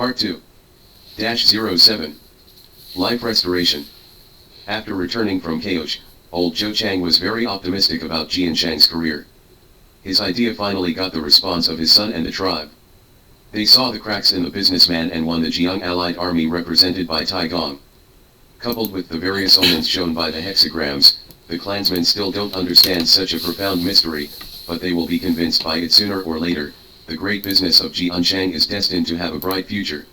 Part 2-07 Life Restoration. After returning from Kaohsiung, old Zhou Chang was very optimistic about Jian Shang's career. His idea finally got the response of his son and the tribe. They saw the cracks in the businessman and won the Jiang allied army represented by Tai Gong. Coupled with the various omens shown by the hexagrams, the clansmen still don't understand such a profound mystery, but they will be convinced by it sooner or later. The great business of Jian Shang is destined to have a bright future.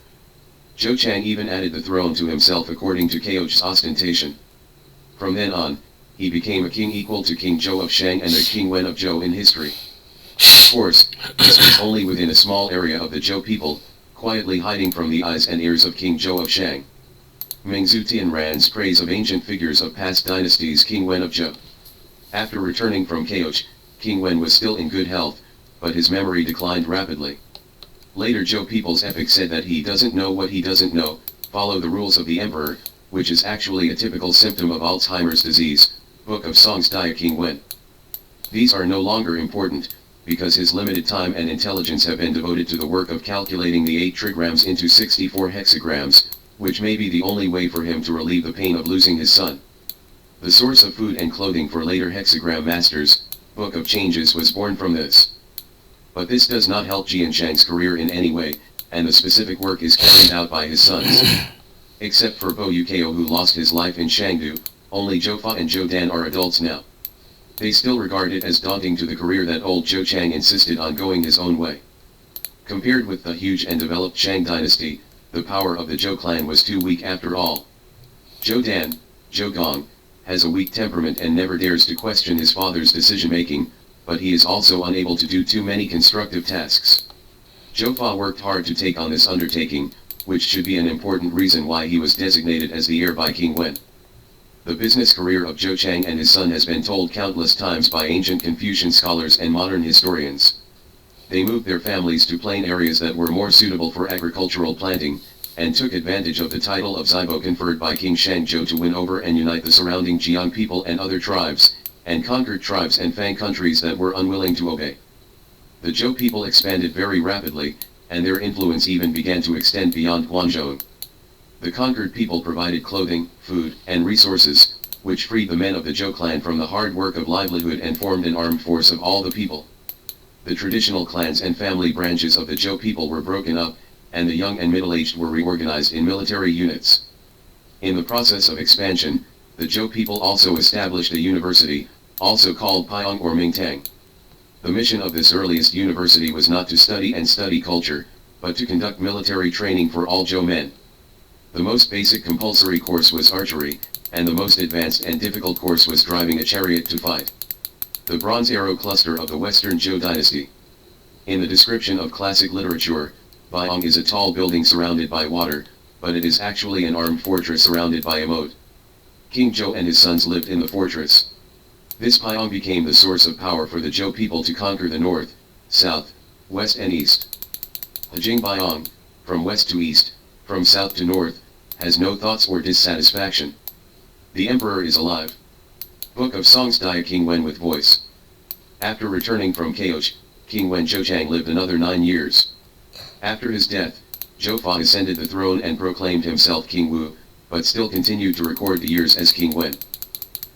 Zhou Chang even added the throne to himself according to Kaohsiung's ostentation. From then on, he became a king equal to King Zhou of Shang and the King Wen of Zhou in history. Of course, this was only within a small area of the Zhou people, quietly hiding from the eyes and ears of King Zhou of Shang. Mingzhu Tianran's praise of ancient figures of past dynasties. King Wen of Zhou. After returning from Kaohsiung, King Wen was still in good health, but his memory declined rapidly. Later Zhou people's epic said that he doesn't know what he doesn't know, follow the rules of the emperor, which is actually a typical symptom of Alzheimer's disease. Book of Songs Dia King Wen. These are no longer important, because his limited time and intelligence have been devoted to the work of calculating the 8 trigrams into 64 hexagrams, which may be the only way for him to relieve the pain of losing his son. The source of food and clothing for later hexagram masters, Book of Changes, was born from this. But this does not help Jian Shang's career in any way, and the specific work is carried out by his sons. Except for Bo Yukao, who lost his life in Shangdu, only Zhou Fa and Zhou Dan are adults now. They still regard it as daunting to the career that old Zhou Chang insisted on going his own way. Compared with the huge and developed Shang dynasty, the power of the Zhou clan was too weak after all. Zhou Dan, Zhou Gong, has a weak temperament and never dares to question his father's decision-making, but he is also unable to do too many constructive tasks. Zhou Fa worked hard to take on this undertaking, which should be an important reason why he was designated as the heir by King Wen. The business career of Zhou Chang and his son has been told countless times by ancient Confucian scholars and modern historians. They moved their families to plain areas that were more suitable for agricultural planting, and took advantage of the title of Zibo conferred by King Shangzhou to win over and unite the surrounding Jiang people and other tribes, and conquered tribes and Fang countries that were unwilling to obey. The Zhou people expanded very rapidly, and their influence even began to extend beyond Guangzhou. The conquered people provided clothing, food, and resources, which freed the men of the Zhou clan from the hard work of livelihood and formed an armed force of all the people. The traditional clans and family branches of the Zhou people were broken up, and the young and middle-aged were reorganized in military units. In the process of expansion, the Zhou people also established a university, also called Pyong or Mingtang. The mission of this earliest university was not to study culture, but to conduct military training for all Zhou men. The most basic compulsory course was archery, and the most advanced and difficult course was driving a chariot to fight. The Bronze Arrow cluster of the Western Zhou dynasty. In the description of classic literature, Byong is a tall building surrounded by water, but it is actually an armed fortress surrounded by a moat. King Zhou and his sons lived in the fortress. This Pyong became the source of power for the Zhou people to conquer the north, south, west and east. Hajing Byong, from west to east, from south to north, has no thoughts or dissatisfaction. The emperor is alive. Book of Songs Dia King Wen with voice. After returning from Kaohsiung, King Wen Zhouchang lived another 9 years. After his death, Zhou Fa ascended the throne and proclaimed himself King Wu, but still continued to record the years as King Wen.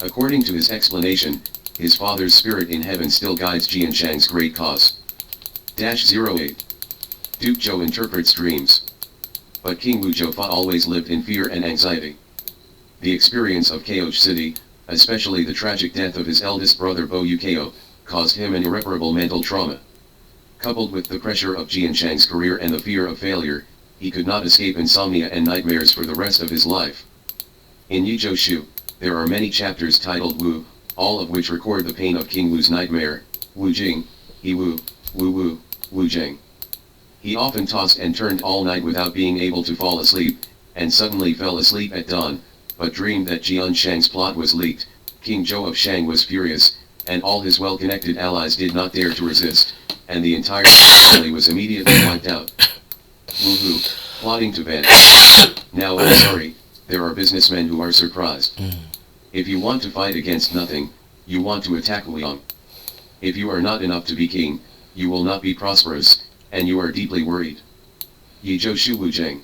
According to his explanation, his father's spirit in heaven still guides Jian Shang's great cause. 08. Duke Zhou interprets dreams. But King Wu Zhou Fa always lived in fear and anxiety. The experience of Kaohsiung city, especially the tragic death of his eldest brother Bo Yukao, caused him an irreparable mental trauma. Coupled with the pressure of Jian Shang's career and the fear of failure, he could not escape insomnia and nightmares for the rest of his life. In Yizhou Shu, there are many chapters titled Wu, all of which record the pain of King Wu's nightmare. Wu Jing, He Wu, Wu Wu, Wu Jing. He often tossed and turned all night without being able to fall asleep, and suddenly fell asleep at dawn, but dreamed that Jian Shang's plot was leaked. King Zhou of Shang was furious, and all his well-connected allies did not dare to resist, and the entire family was immediately wiped out. Woohoo, plotting to vanish. Now I'm sorry, there are businessmen who are surprised. If you want to fight against nothing, you want to attack Liang. If you are not enough to be king, you will not be prosperous, and you are deeply worried. Yi Zhou Shu Wu Zheng.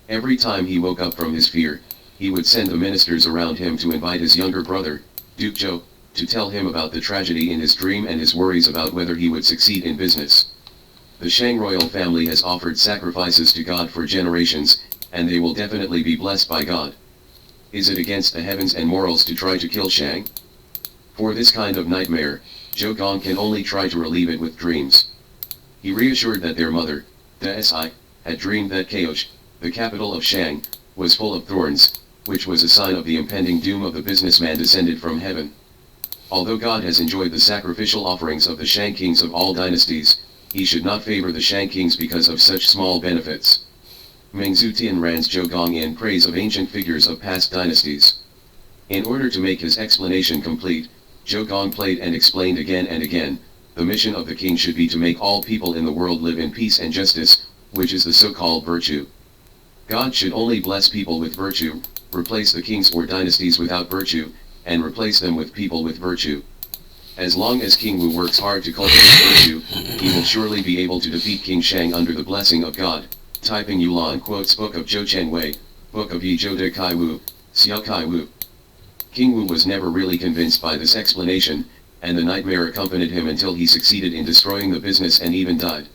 Every time he woke up from his fear, he would send the ministers around him to invite his younger brother, Duke Zhou, to tell him about the tragedy in his dream and his worries about whether he would succeed in business. The Shang royal family has offered sacrifices to God for generations, and they will definitely be blessed by God. Is it against the heavens and morals to try to kill Shang? For this kind of nightmare, Zhou Gong can only try to relieve it with dreams. He reassured that their mother, Da Si, had dreamed that Kaosh, the capital of Shang, was full of thorns, which was a sign of the impending doom of the businessman descended from heaven. Although God has enjoyed the sacrificial offerings of the Shang kings of all dynasties, he should not favor the Shang kings because of such small benefits. Meng Zutian rans Zhou Gong in praise of ancient figures of past dynasties. In order to make his explanation complete, Zhou Gong played and explained again and again, the mission of the king should be to make all people in the world live in peace and justice, which is the so-called virtue. God should only bless people with virtue, replace the kings or dynasties without virtue, and replace them with people with virtue. As long as King Wu works hard to cultivate virtue, he will surely be able to defeat King Shang under the blessing of God. Typing Yulan quotes Book of Zhou Chen Wei, Book of Yi Zhou De Kai Wu, Xiao Kai Wu. King Wu was never really convinced by this explanation, and the nightmare accompanied him until he succeeded in destroying the business and even died.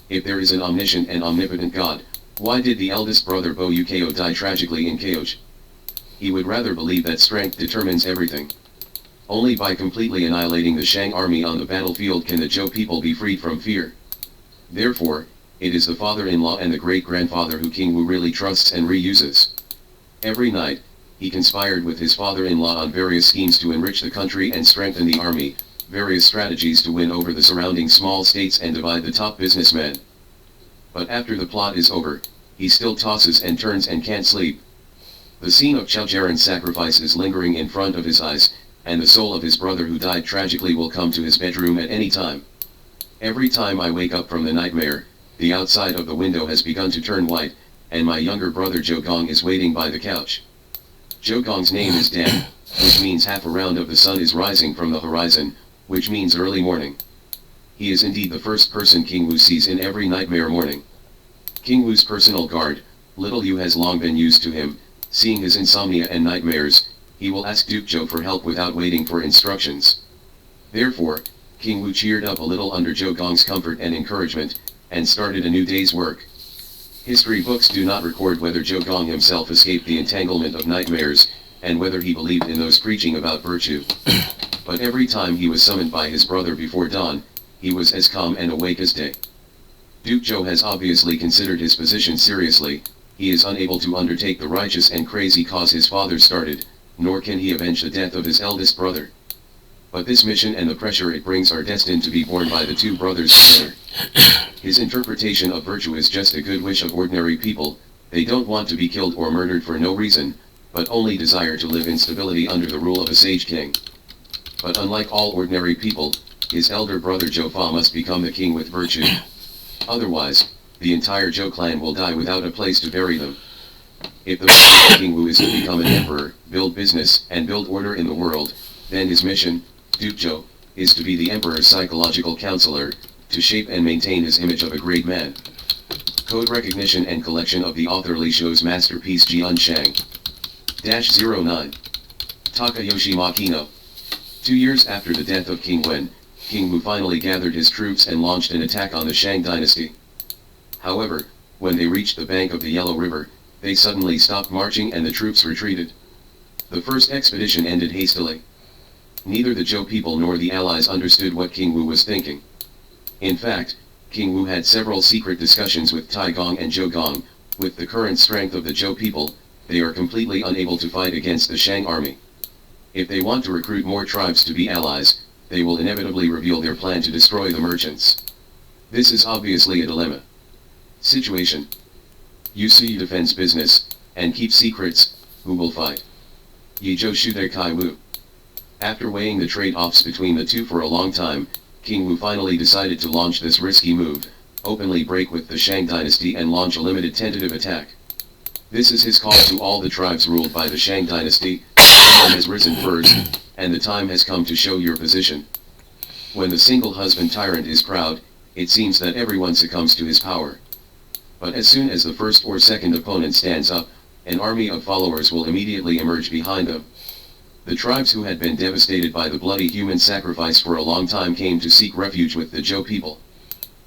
If there is an omniscient and omnipotent God, why did the eldest brother Bo Yukao die tragically in Kaosh? He would rather believe that strength determines everything. Only by completely annihilating the Shang army on the battlefield can the Zhou people be freed from fear. Therefore, it is the father-in-law and the great-grandfather who King Wu really trusts and reuses. Every night, he conspired with his father-in-law on various schemes to enrich the country and strengthen the army, various strategies to win over the surrounding small states and divide the top businessmen. But after the plot is over, he still tosses and turns and can't sleep. The scene of Chao Jiaren's sacrifice is lingering in front of his eyes, and the soul of his brother who died tragically will come to his bedroom at any time. Every time I wake up from the nightmare, the outside of the window has begun to turn white, and my younger brother Zhou Gong is waiting by the couch. Zhou Gong's name is Dan, which means half a round of the sun is rising from the horizon, which means early morning. He is indeed the first person King Wu sees in every nightmare morning. King Wu's personal guard, Little Yu, has long been used to him. Seeing his insomnia and nightmares, he will ask Duke Zhou for help without waiting for instructions. Therefore, King Wu cheered up a little under Zhou Gong's comfort and encouragement, and started a new day's work. History books do not record whether Zhou Gong himself escaped the entanglement of nightmares, and whether he believed in those preaching about virtue. But every time he was summoned by his brother before dawn, he was as calm and awake as day. Duke Zhou has obviously considered his position seriously. He is unable to undertake the righteous and crazy cause his father started, nor can he avenge the death of his eldest brother. But this mission and the pressure it brings are destined to be borne by the two brothers together. His interpretation of virtue is just a good wish of ordinary people. They don't want to be killed or murdered for no reason, but only desire to live in stability under the rule of a sage king. But unlike all ordinary people, his elder brother Zhou Fa must become the king with virtue. Otherwise, the entire Zhou clan will die without a place to bury them. If the mission of King Wu is to become an emperor, build business, and build order in the world, then his mission, Duke Zhou, is to be the emperor's psychological counselor, to shape and maintain his image of a great man. Code recognition and collection of the author Li Shou's masterpiece Jian Shang. -09. Takayoshi Makino. 2 years after the death of King Wen, King Wu finally gathered his troops and launched an attack on the Shang dynasty. However, when they reached the bank of the Yellow River, they suddenly stopped marching and the troops retreated. The first expedition ended hastily. Neither the Zhou people nor the allies understood what King Wu was thinking. In fact, King Wu had several secret discussions with Tai Gong and Zhou Gong. With the current strength of the Zhou people, they are completely unable to fight against the Shang army. If they want to recruit more tribes to be allies, they will inevitably reveal their plan to destroy the merchants. This is obviously a dilemma. Situation. You defends business, and keep secrets. Who will fight? Yi Zhou Shu De Kai Wu. After weighing the trade-offs between the two for a long time, King Wu finally decided to launch this risky move, openly break with the Shang dynasty and launch a limited tentative attack. This is his call to all the tribes ruled by the Shang dynasty. Someone has risen first, and the time has come to show your position. When the single husband tyrant is proud, it seems that everyone succumbs to his power. But as soon as the first or second opponent stands up, an army of followers will immediately emerge behind them. The tribes who had been devastated by the bloody human sacrifice for a long time came to seek refuge with the Zhou people.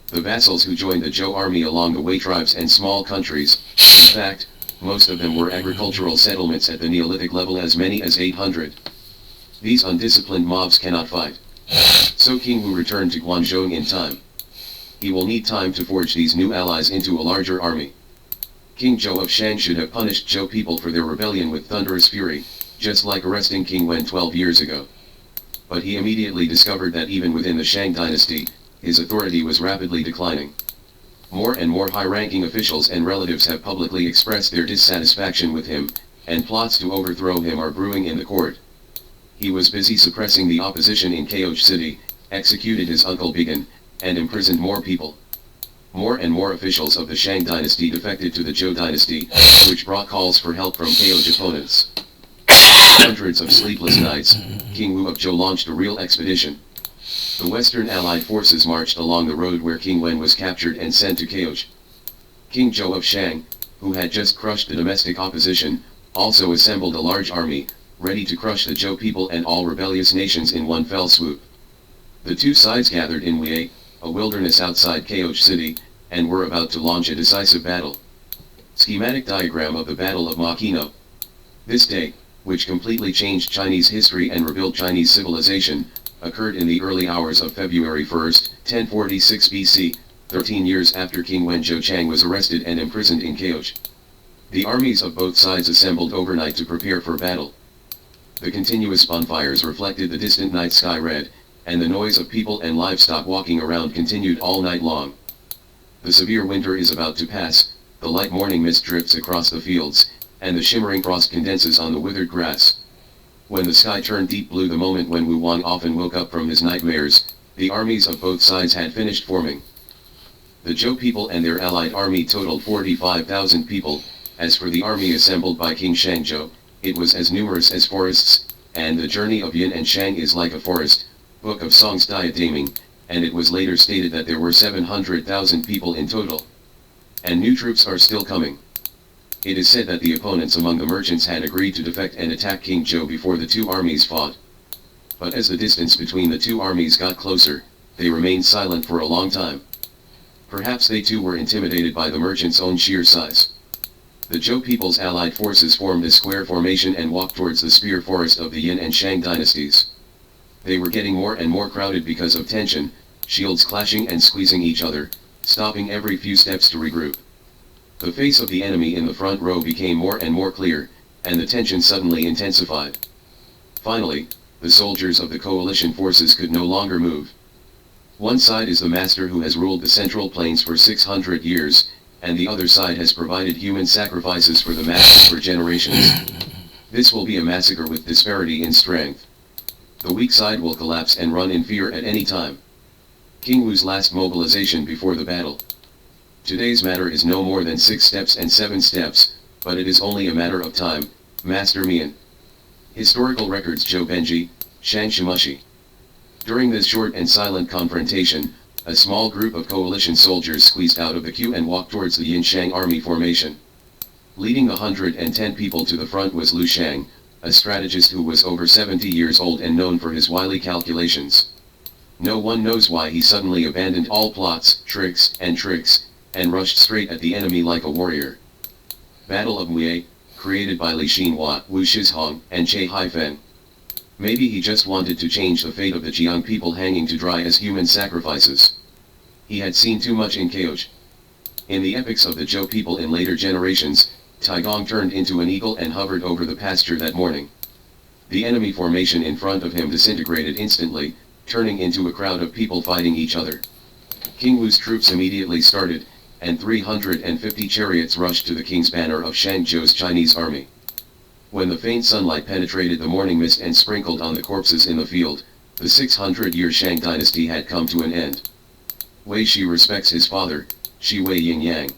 The vassals who joined the Zhou army along the way tribes and small countries, in fact, most of them were agricultural settlements at the Neolithic level, as many as 800. These undisciplined mobs cannot fight. So King Wu returned to Guangzhou in time. He will need time to forge these new allies into a larger army. King Zhou of Shang should have punished Zhou people for their rebellion with thunderous fury, just like arresting King Wen 12 years ago. But he immediately discovered that even within the Shang dynasty, his authority was rapidly declining. More and more high-ranking officials and relatives have publicly expressed their dissatisfaction with him, and plots to overthrow him are brewing in the court. He was busy suppressing the opposition in Kaohsiung City, executed his uncle Bigan, and imprisoned more people. More and more officials of the Shang dynasty defected to the Zhou dynasty, which brought calls for help from Kaohsiung opponents. Hundreds of sleepless nights, King Wu of Zhou launched a real expedition. The Western Allied forces marched along the road where King Wen was captured and sent to Kaohsiung. King Zhou of Shang, who had just crushed the domestic opposition, also assembled a large army, ready to crush the Zhou people and all rebellious nations in one fell swoop. The two sides gathered in Wei, a wilderness outside Kaohsiung City, and were about to launch a decisive battle. Schematic diagram of the Battle of Makino. This day, which completely changed Chinese history and rebuilt Chinese civilization, occurred in the early hours of February 1, 1046 BC, 13 years after King Wen Zhouchang was arrested and imprisoned in Kaohsiung. The armies of both sides assembled overnight to prepare for battle. The continuous bonfires reflected the distant night sky red, and the noise of people and livestock walking around continued all night long. The severe winter is about to pass, the light morning mist drifts across the fields, and the shimmering frost condenses on the withered grass. When the sky turned deep blue, the moment when Wu Wang often woke up from his nightmares, the armies of both sides had finished forming. The Zhou people and their allied army totaled 45,000 people. As for the army assembled by King Shangzhou, it was as numerous as forests, and the journey of Yin and Shang is like a forest, Book of Songs diademing, and it was later stated that there were 700,000 people in total. And new troops are still coming. It is said that the opponents among the merchants had agreed to defect and attack King Zhou before the two armies fought. But as the distance between the two armies got closer, they remained silent for a long time. Perhaps they too were intimidated by the merchants' own sheer size. The Zhou people's allied forces formed a square formation and walked towards the spear forest of the Yin and Shang dynasties. They were getting more and more crowded because of tension, shields clashing and squeezing each other, stopping every few steps to regroup. The face of the enemy in the front row became more and more clear, and the tension suddenly intensified. Finally, the soldiers of the coalition forces could no longer move. One side is the master who has ruled the Central Plains for 600 years, and the other side has provided human sacrifices for the masses for generations. This will be a massacre with disparity in strength. The weak side will collapse and run in fear at any time. King Wu's last mobilization before the battle. Today's matter is no more than 6 steps and 7 steps, but it is only a matter of time, Master Mian. Historical records Zhou Benji, Shang Shimushi. During this short and silent confrontation, a small group of coalition soldiers squeezed out of the queue and walked towards the Yin Shang army formation. Leading 110 people to the front was Lu Shang, a strategist who was over 70 years old and known for his wily calculations. No one knows why he suddenly abandoned all plots, tricks, and rushed straight at the enemy like a warrior. Battle of Mui, created by Li Xinhua, Wu Shizhong, and Che Haifeng. Maybe he just wanted to change the fate of the Jiang people hanging to dry as human sacrifices. He had seen too much in Kaohsiung. In the epics of the Zhou people in later generations, Taigong turned into an eagle and hovered over the pasture that morning. The enemy formation in front of him disintegrated instantly, turning into a crowd of people fighting each other. King Wu's troops immediately started, and 350 chariots rushed to the king's banner of Shangzhou's Chinese army. When the faint sunlight penetrated the morning mist and sprinkled on the corpses in the field, the 600-year Shang dynasty had come to an end. Wei Shi respects his father, Shi Wei Yin Yang.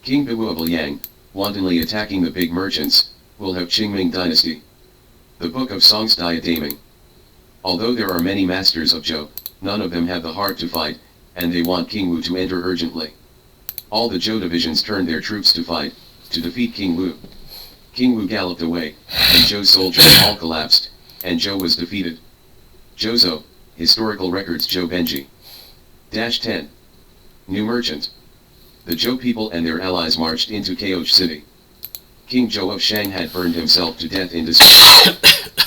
King Biwu of Liang, wantonly attacking the big merchants, will have Qingming dynasty. The Book of Songs diademing. Although there are many masters of Zhou, none of them have the heart to fight, and they want King Wu to enter urgently. All the Zhou divisions turned their troops to fight, to defeat King Wu. King Wu galloped away, and Zhou's soldiers all collapsed, and Zhou was defeated. Zhouzo, Historical Records Zhou Benji. 10. New Merchant. The Zhou people and their allies marched into Kaohsiung City. King Zhou of Shang had burned himself to death in despair.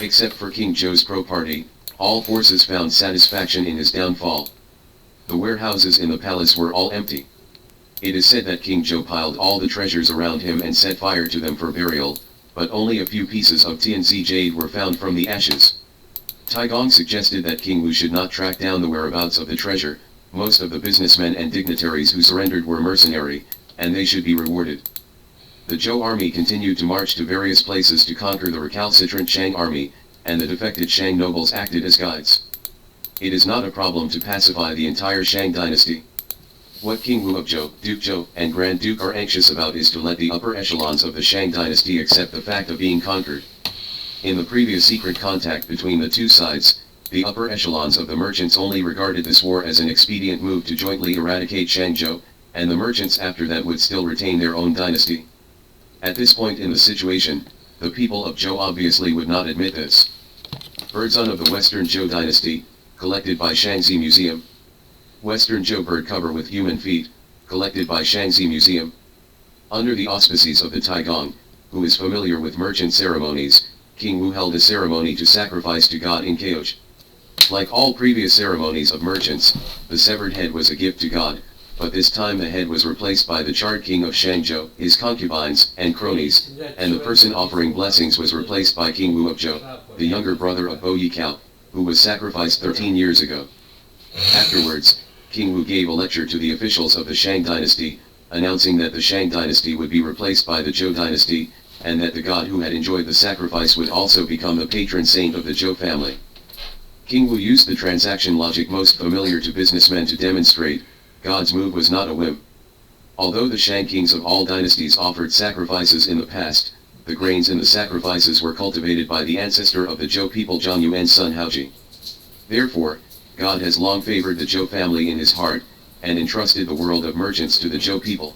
Except for King Zhou's pro-party, all forces found satisfaction in his downfall. The warehouses in the palace were all empty. It is said that King Zhou piled all the treasures around him and set fire to them for burial, but only a few pieces of Tianzi jade were found from the ashes. Taigong suggested that King Wu should not track down the whereabouts of the treasure. Most of the businessmen and dignitaries who surrendered were mercenary, and they should be rewarded. The Zhou army continued to march to various places to conquer the recalcitrant Shang army, and the defected Shang nobles acted as guides. It is not a problem to pacify the entire Shang dynasty. What King Wu of Zhou, Duke Zhou, and Grand Duke are anxious about is to let the upper echelons of the Shang dynasty accept the fact of being conquered. In the previous secret contact between the two sides, the upper echelons of the merchants only regarded this war as an expedient move to jointly eradicate Shangzhou, and the merchants after that would still retain their own dynasty. At this point in the situation, the people of Zhou obviously would not admit this. Birdzon of the Western Zhou dynasty, collected by Shangzi Museum. Western Zhou bird cover with human feet, collected by Shangzi Museum. Under the auspices of the Taigong, who is familiar with merchant ceremonies, King Wu held a ceremony to sacrifice to God in Kaohsiung. Like all previous ceremonies of merchants, the severed head was a gift to God, but this time the head was replaced by the charred king of Shangzhou, his concubines, and cronies, and the person offering blessings was replaced by King Wu of Zhou, the younger brother of Bo Yikao, who was sacrificed 13 years ago. Afterwards, King Wu gave a lecture to the officials of the Shang dynasty, announcing that the Shang dynasty would be replaced by the Zhou dynasty, and that the god who had enjoyed the sacrifice would also become the patron saint of the Zhou family. King Wu used the transaction logic most familiar to businessmen to demonstrate, God's move was not a whim. Although the Shang kings of all dynasties offered sacrifices in the past, the grains in the sacrifices were cultivated by the ancestor of the Zhou people Zhang Yuan's son Haoji. Therefore, God has long favored the Zhou family in his heart, and entrusted the world of merchants to the Zhou people.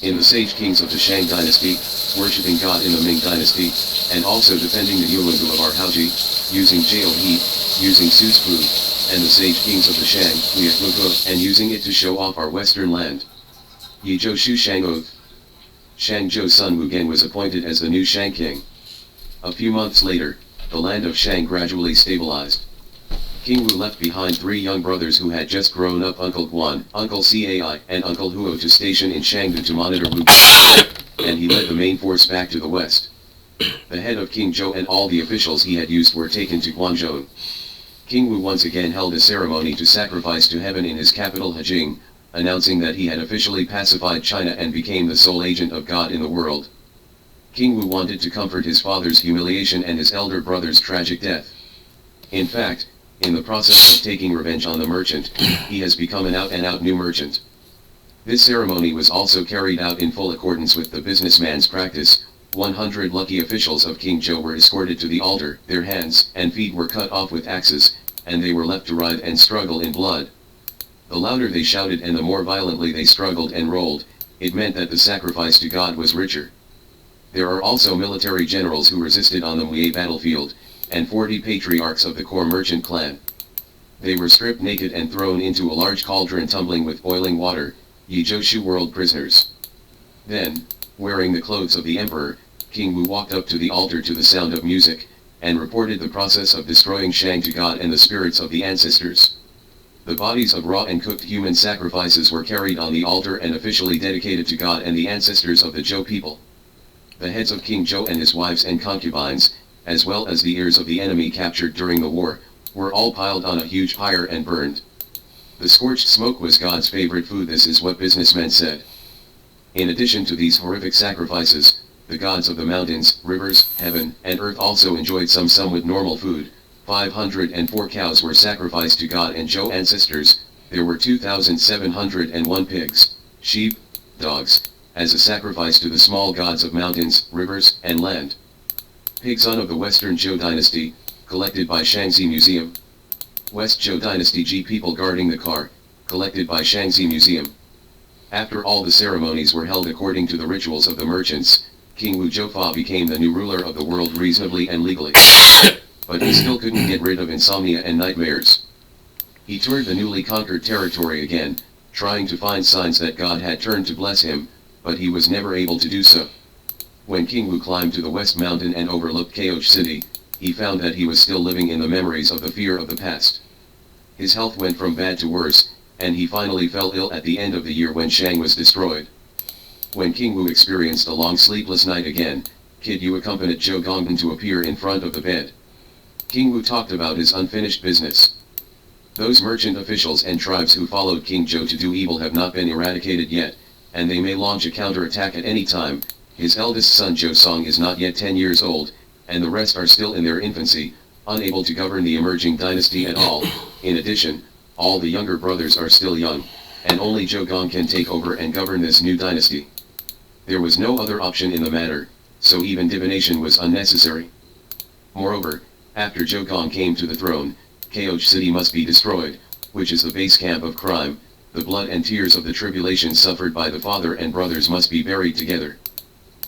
In the sage kings of the Shang dynasty, worshipping God in the Ming dynasty, and also defending the Yulungu of our Haoji, using Jiao He, using Su's food, and the sage kings of the Shang, Liakuko, and using it to show off our western land. Yi Zhou Shu Shang Oath. Shang Zhou's son Wu Gen was appointed as the new Shang king. A few months later, the land of Shang gradually stabilized. King Wu left behind 3 young brothers who had just grown up, Uncle Guan, Uncle Cai, and Uncle Huo to station in Shangdu to monitor Wu, and he led the main force back to the west. The head of King Zhou and all the officials he had used were taken to Guangzhou. King Wu once again held a ceremony to sacrifice to heaven in his capital Hejing, announcing that he had officially pacified China and became the sole agent of God in the world. King Wu wanted to comfort his father's humiliation and his elder brother's tragic death. In fact, in the process of taking revenge on the merchant, he has become an out-and-out new merchant. This ceremony was also carried out in full accordance with the businessman's practice. 100 lucky officials of King Zhou were escorted to the altar, their hands and feet were cut off with axes, and they were left to writhe and struggle in blood. The louder they shouted and the more violently they struggled and rolled, it meant that the sacrifice to God was richer. There are also military generals who resisted on the Muye battlefield, and 40 patriarchs of the core merchant clan. They were stripped naked and thrown into a large cauldron tumbling with boiling water, Yi Zhou Shu world prisoners. Then, wearing the clothes of the emperor, King Wu walked up to the altar to the sound of music, and reported the process of destroying Shang to God and the spirits of the ancestors. The bodies of raw and cooked human sacrifices were carried on the altar and officially dedicated to God and the ancestors of the Zhou people. The heads of King Zhou and his wives and concubines, as well as the ears of the enemy captured during the war, were all piled on a huge pyre and burned. The scorched smoke was God's favorite food, this is what businessmen said. In addition to these horrific sacrifices, the gods of the mountains, rivers, heaven, and earth also enjoyed some somewhat normal food. 504 cows were sacrificed to God and Zhou ancestors. There were 2,701 pigs, sheep, dogs, as a sacrifice to the small gods of mountains, rivers, and land. Pig son of the Western Zhou dynasty, collected by Shangzi Museum. West Zhou dynasty G people guarding the car, collected by Shangzi Museum. After all the ceremonies were held according to the rituals of the merchants, King Wu Jofa became the new ruler of the world reasonably and legally. But he still couldn't get rid of insomnia and nightmares. He toured the newly conquered territory again, trying to find signs that God had turned to bless him, but he was never able to do so. When King Wu climbed to the West Mountain and overlooked Kaoch City, he found that he was still living in the memories of the fear of the past. His health went from bad to worse, and he finally fell ill at the end of the year when Shang was destroyed. When King Wu experienced a long sleepless night again, Kid Yu accompanied Zhou Gongdan to appear in front of the bed. King Wu talked about his unfinished business. Those merchant officials and tribes who followed King Zhou to do evil have not been eradicated yet, and they may launch a counterattack at any time. His eldest son Zhou Song is not yet 10 years old, and the rest are still in their infancy, unable to govern the emerging dynasty at all. In addition, all the younger brothers are still young, and only Zhou Gong can take over and govern this new dynasty. There was no other option in the matter, so even divination was unnecessary. Moreover, after Zhou Gong came to the throne, Kaoch City must be destroyed, which is the base camp of crime. The blood and tears of the tribulation suffered by the father and brothers must be buried together.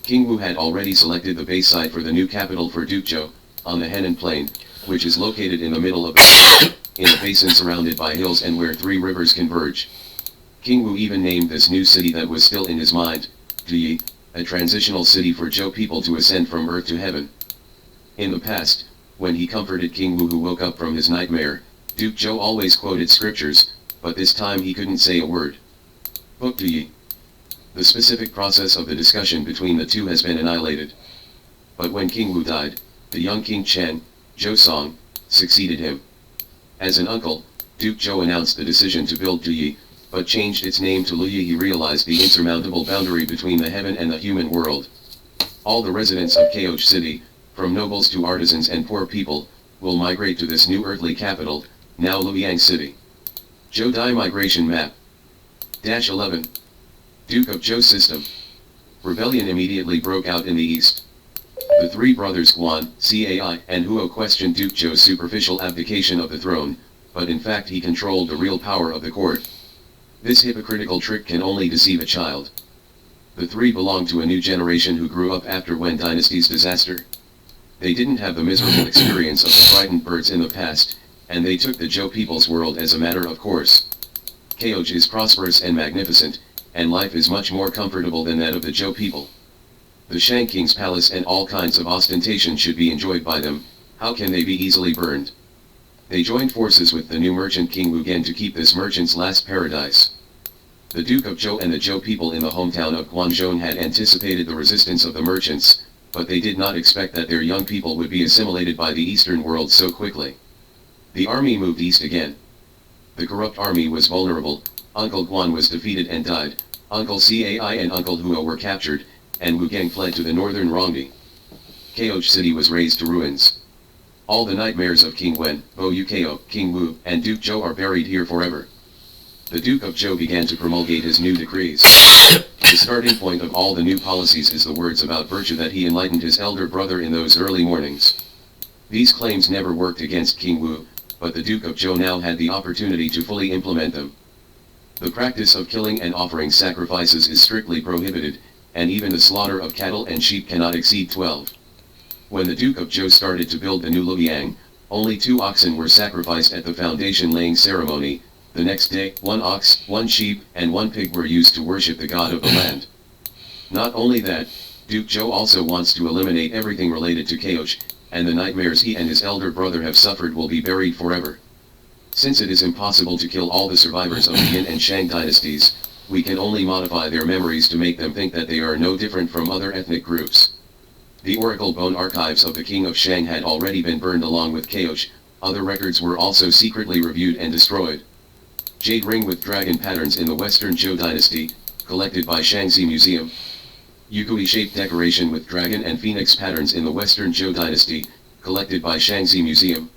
King Wu had already selected the base site for the new capital for Duke Zhou, on the Henan Plain, which is located in the middle of the in a basin surrounded by hills and where 3 rivers converge. King Wu even named this new city that was still in his mind, Yi, a transitional city for Zhou people to ascend from earth to heaven. In the past, when he comforted King Wu who woke up from his nightmare, Duke Zhou always quoted scriptures, but this time he couldn't say a word. Book Yi. The specific process of the discussion between the two has been annihilated. But when King Wu died, the young King Chen, Zhou Song, succeeded him. As an uncle, Duke Zhou announced the decision to build Yi, but changed its name to Luyi. He realized the insurmountable boundary between the heaven and the human world. All the residents of Kaoch City, from nobles to artisans and poor people, will migrate to this new earthly capital, now Luoyang City. Zhou Dai Migration Map. -11. Duke of Zhou System. Rebellion immediately broke out in the east. The 3 brothers Guan, Cai, and Huo questioned Duke Zhou's superficial abdication of the throne, but in fact he controlled the real power of the court. This hypocritical trick can only deceive a child. The 3 belonged to a new generation who grew up after Wen Dynasty's disaster. They didn't have the miserable experience of the frightened birds in the past, and they took the Zhou people's world as a matter of course. Kaoch is prosperous and magnificent, and life is much more comfortable than that of the Zhou people. The Shang King's palace and all kinds of ostentation should be enjoyed by them. How can they be easily burned? They joined forces with the new merchant King Wu Gen to keep this merchant's last paradise. The Duke of Zhou and the Zhou people in the hometown of Guangzhou had anticipated the resistance of the merchants, but they did not expect that their young people would be assimilated by the Eastern world so quickly. The army moved east again. The corrupt army was vulnerable. Uncle Guan was defeated and died. Uncle Cai and Uncle Huo were captured, and Wu Geng fled to the northern Rongdi. Kaoch City was razed to ruins. All the nightmares of King Wen, Bo Yukao, King Wu, and Duke Zhou are buried here forever. The Duke of Zhou began to promulgate his new decrees. The starting point of all the new policies is the words about virtue that he enlightened his elder brother in those early mornings. These claims never worked against King Wu, but the Duke of Zhou now had the opportunity to fully implement them. The practice of killing and offering sacrifices is strictly prohibited, and even the slaughter of cattle and sheep cannot exceed 12. When the Duke of Zhou started to build the new Luoyang, only 2 oxen were sacrificed at the foundation laying ceremony. The next day, 1 ox, 1 sheep, and 1 pig were used to worship the god of the land. Not only that, Duke Zhou also wants to eliminate everything related to Kaoch, and the nightmares he and his elder brother have suffered will be buried forever. Since it is impossible to kill all the survivors of the Yin and Shang dynasties, we can only modify their memories to make them think that they are no different from other ethnic groups. The oracle bone archives of the King of Shang had already been burned along with Kaoch. Other records were also secretly reviewed and destroyed. Jade ring with dragon patterns in the Western Zhou dynasty, collected by Shaanxi Museum. Yukui-shaped decoration with dragon and phoenix patterns in the Western Zhou dynasty, collected by Shaanxi Museum.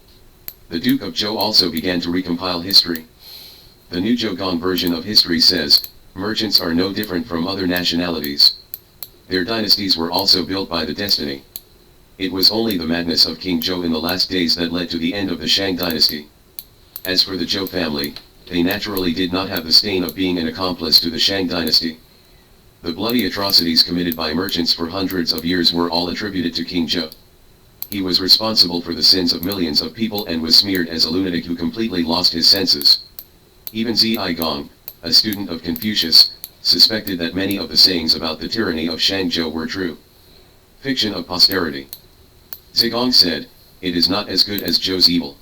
The Duke of Zhou also began to recompile history. The new Zhougong version of history says, merchants are no different from other nationalities. Their dynasties were also built by the destiny. It was only the madness of King Zhou in the last days that led to the end of the Shang dynasty. As for the Zhou family, they naturally did not have the stain of being an accomplice to the Shang dynasty. The bloody atrocities committed by merchants for hundreds of years were all attributed to King Zhou. He was responsible for the sins of millions of people and was smeared as a lunatic who completely lost his senses. Even Zhi Gong, a student of Confucius, suspected that many of the sayings about the tyranny of Shang Zhou were true. Fiction of posterity. Zigong said, "It is not as good as Zhou's evil.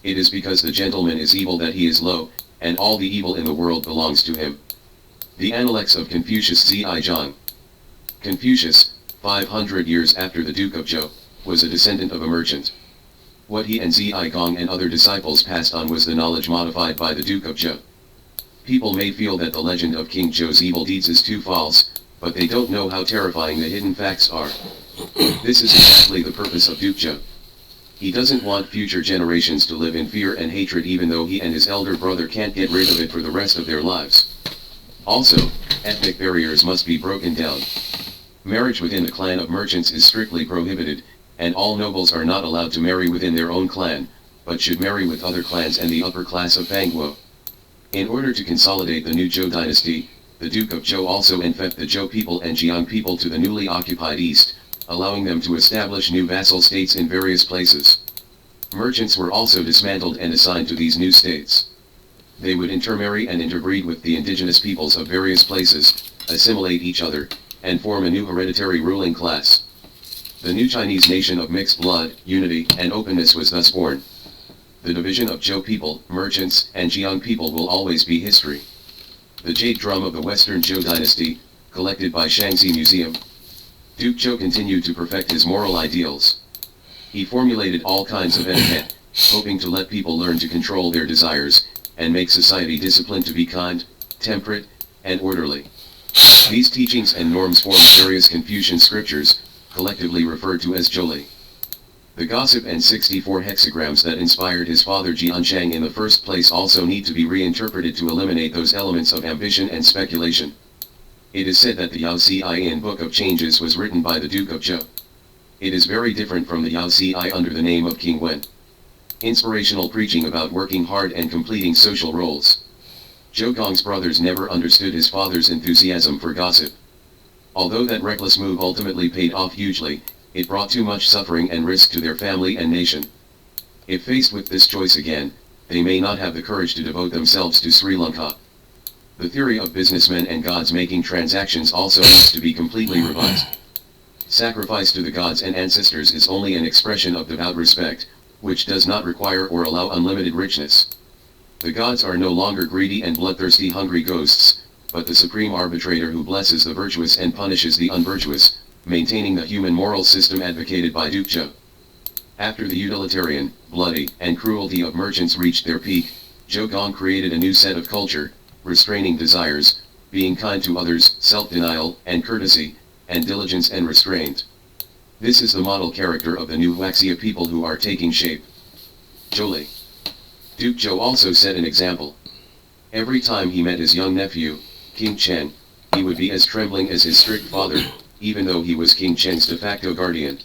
It is because the gentleman is evil that he is low, and all the evil in the world belongs to him." The Analects of Confucius Zhi Zhang. Confucius, 500 years after the Duke of Zhou, was a descendant of a merchant. What he and Zhi Gong and other disciples passed on was the knowledge modified by the Duke of Zhou. People may feel that the legend of King Zhou's evil deeds is too false, but they don't know how terrifying the hidden facts are. This is exactly the purpose of Duke Zhou. He doesn't want future generations to live in fear and hatred even though he and his elder brother can't get rid of it for the rest of their lives. Also, ethnic barriers must be broken down. Marriage within the clan of merchants is strictly prohibited, and all nobles are not allowed to marry within their own clan, but should marry with other clans and the upper class of Fangguo. In order to consolidate the new Zhou dynasty, the Duke of Zhou also infected the Zhou people and Jiang people to the newly occupied east, allowing them to establish new vassal states in various places. Merchants were also dismantled and assigned to these new states. They would intermarry and interbreed with the indigenous peoples of various places, assimilate each other, and form a new hereditary ruling class. The new Chinese nation of mixed blood, unity, and openness was thus born. The division of Zhou people, merchants, and Jiang people will always be history. The jade drum of the Western Zhou dynasty, collected by Shaanxi Museum. Duke Zhou continued to perfect his moral ideals. He formulated all kinds of etiquette, hoping to let people learn to control their desires, and make society disciplined to be kind, temperate, and orderly. These teachings and norms form various Confucian scriptures, collectively referred to as Zhouli. The gossip and 64 hexagrams that inspired his father Jianshang in the first place also need to be reinterpreted to eliminate those elements of ambition and speculation. It is said that the Yao Ci Book of Changes was written by the Duke of Zhou. It is very different from the Yao Ci under the name of King Wen. Inspirational preaching about working hard and completing social roles. Zhou Gong's brothers never understood his father's enthusiasm for gossip. Although that reckless move ultimately paid off hugely, it brought too much suffering and risk to their family and nation. If faced with this choice again, they may not have the courage to devote themselves to Sri Lanka. The theory of businessmen and gods making transactions also needs to be completely revised. Sacrifice to the gods and ancestors is only an expression of devout respect, which does not require or allow unlimited richness. The gods are no longer greedy and bloodthirsty hungry ghosts, but the supreme arbitrator who blesses the virtuous and punishes the unvirtuous, maintaining the human moral system advocated by Duke Zhou. After the utilitarian, bloody, and cruelty of merchants reached their peak, Zhou Gong created a new set of culture, restraining desires, being kind to others, self-denial, and courtesy, and diligence and restraint. This is the model character of the new Huaxia people who are taking shape. Zhouli. Duke Zhou also set an example. Every time he met his young nephew, King Chen, he would be as trembling as his strict father, even though he was King Chen's de facto guardian.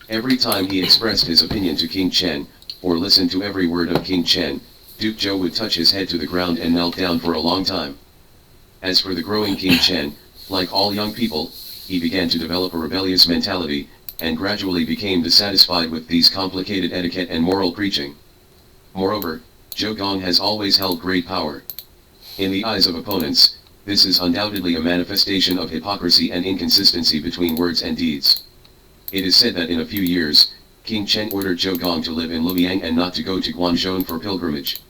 Every time he expressed his opinion to King Chen, or listened to every word of King Chen, Duke Zhou would touch his head to the ground and knelt down for a long time. As for the growing King Chen, like all young people, he began to develop a rebellious mentality, and gradually became dissatisfied with these complicated etiquette and moral preaching. Moreover, Zhou Gong has always held great power. In the eyes of opponents, this is undoubtedly a manifestation of hypocrisy and inconsistency between words and deeds. It is said that in a few years, King Chen ordered Zhou Gong to live in Luoyang and not to go to Guangzhou for pilgrimage.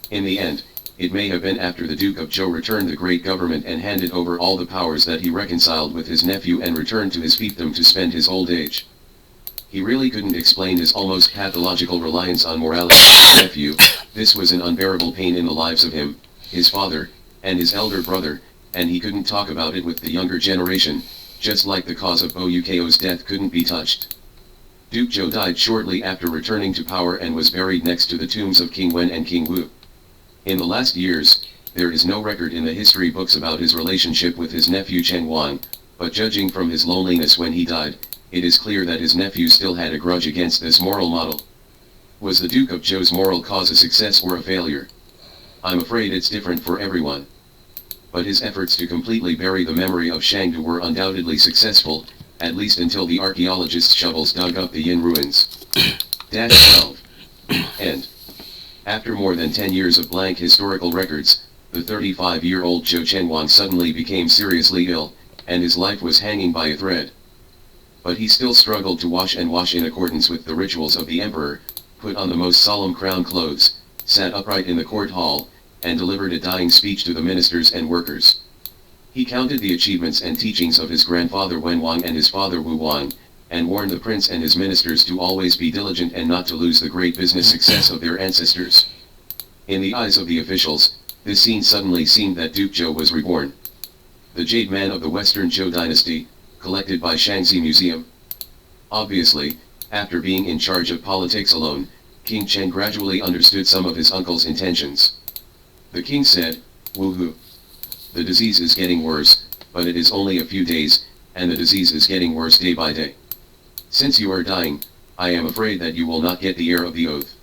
In the end, it may have been after the Duke of Zhou returned the great government and handed over all the powers that he reconciled with his nephew and returned to his fiefdom to spend his old age. He really couldn't explain his almost pathological reliance on morality to his nephew. This was an unbearable pain in the lives of him, his father, and his elder brother, and he couldn't talk about it with the younger generation, just like the cause of Bo Yukao's death couldn't be touched. Duke Zhou died shortly after returning to power and was buried next to the tombs of King Wen and King Wu. In the last years, there is no record in the history books about his relationship with his nephew Chen Wang, but judging from his loneliness when he died, it is clear that his nephew still had a grudge against this moral model. Was the Duke of Zhou's moral cause a success or a failure? I'm afraid it's different for everyone. But his efforts to completely bury the memory of Shangdu were undoubtedly successful, at least until the archaeologists' shovels dug up the Yin ruins. 12. End. After more than 10 years of blank historical records, the 35-year-old Zhou Chenhuang suddenly became seriously ill, and his life was hanging by a thread. But he still struggled to wash in accordance with the rituals of the emperor, put on the most solemn crown clothes, sat upright in the court hall, and delivered a dying speech to the ministers and workers. He counted the achievements and teachings of his grandfather Wen Wang and his father Wu Wang, and warned the prince and his ministers to always be diligent and not to lose the great business success of their ancestors. In the eyes of the officials, this scene suddenly seemed that Duke Zhou was reborn. The Jade Man of the Western Zhou dynasty, collected by Shaanxi Museum. Obviously, after being in charge of politics alone, King Chen gradually understood some of his uncle's intentions. The king said, "Woohoo! The disease is getting worse, but it is only a few days, and the disease is getting worse day by day. Since you are dying, I am afraid that you will not get the heir of the oath.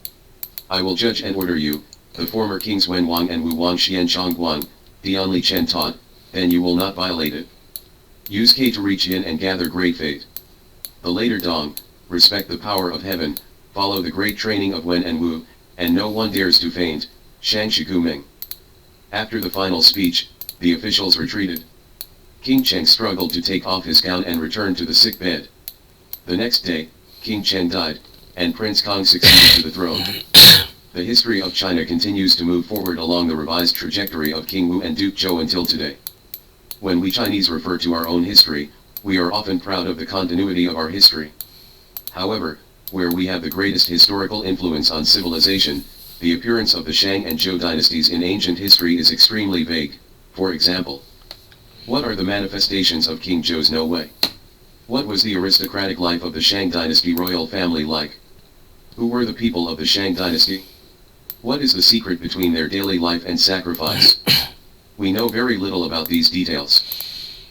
I will judge and order you, the former kings Wen Wang and Wu Wang Xian Chong Guang, Dian Li Chen taught, then you will not violate it. Use K to reach in and gather great fate. The later Dong, respect the power of heaven, follow the great training of Wen and Wu, and no one dares to faint, Shang Shiku Ming." After the final speech, the officials retreated. King Cheng struggled to take off his gown and return to the sick bed. The next day, King Chen died, and Prince Kong succeeded to the throne. The history of China continues to move forward along the revised trajectory of King Wu and Duke Zhou until today. When we Chinese refer to our own history, we are often proud of the continuity of our history. However, where we have the greatest historical influence on civilization, the appearance of the Shang and Zhou dynasties in ancient history is extremely vague. For example, what are the manifestations of King Zhou's no way? What was the aristocratic life of the Shang dynasty royal family like? Who were the people of the Shang dynasty? What is the secret between their daily life and sacrifice? We know very little about these details.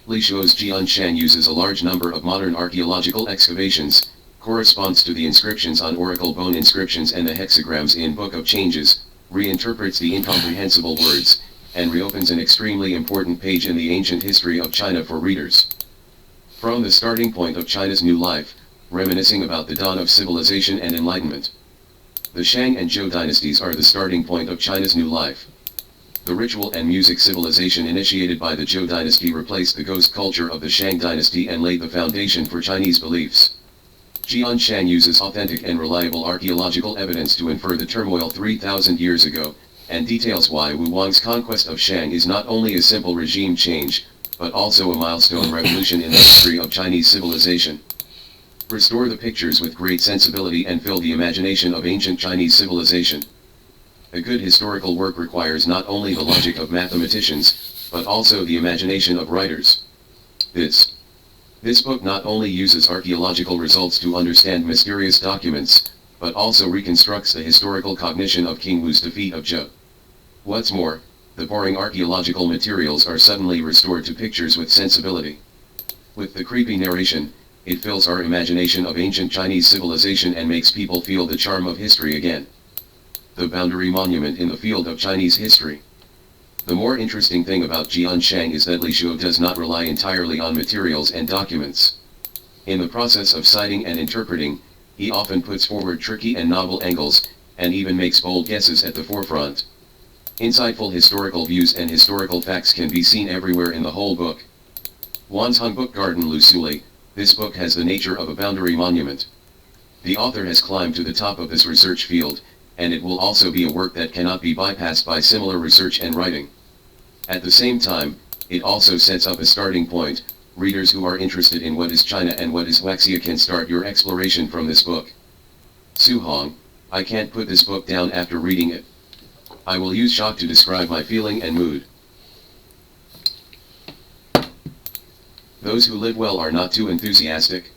Li Shuo's Jianshan uses a large number of modern archaeological excavations, corresponds to the inscriptions on oracle bone inscriptions and the hexagrams in Book of Changes, reinterprets the incomprehensible words, and reopens an extremely important page in the ancient history of China for readers. From the starting point of China's new life, reminiscing about the dawn of civilization and enlightenment. The Shang and Zhou dynasties are the starting point of China's new life. The ritual and music civilization initiated by the Zhou dynasty replaced the ghost culture of the Shang dynasty and laid the foundation for Chinese beliefs. Jianshan uses authentic and reliable archaeological evidence to infer the turmoil 3,000 years ago, and details why Wu Wang's conquest of Shang is not only a simple regime change, but also a milestone revolution in the history of Chinese civilization. Restore the pictures with great sensibility and fill the imagination of ancient Chinese civilization. A good historical work requires not only the logic of mathematicians, but also the imagination of writers. This book not only uses archaeological results to understand mysterious documents, but also reconstructs the historical cognition of King Wu's defeat of Zhou. What's more, the boring archaeological materials are suddenly restored to pictures with sensibility. With the creepy narration, it fills our imagination of ancient Chinese civilization and makes people feel the charm of history again. The boundary monument in the field of Chinese history. The more interesting thing about Jianshan is that Li Shuo does not rely entirely on materials and documents. In the process of citing and interpreting, he often puts forward tricky and novel angles, and even makes bold guesses at the forefront. Insightful historical views and historical facts can be seen everywhere in the whole book. Wanzhong Book Garden Lu Suli, this book has the nature of a boundary monument. The author has climbed to the top of this research field, and it will also be a work that cannot be bypassed by similar research and writing. At the same time, it also sets up a starting point. Readers who are interested in what is China and what is Huaxia can start your exploration from this book. Su Hong, I can't put this book down after reading it. I will use shock to describe my feeling and mood. Those who live well are not too enthusiastic.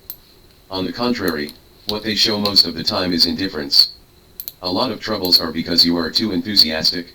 On the contrary, what they show most of the time is indifference. A lot of troubles are because you are too enthusiastic.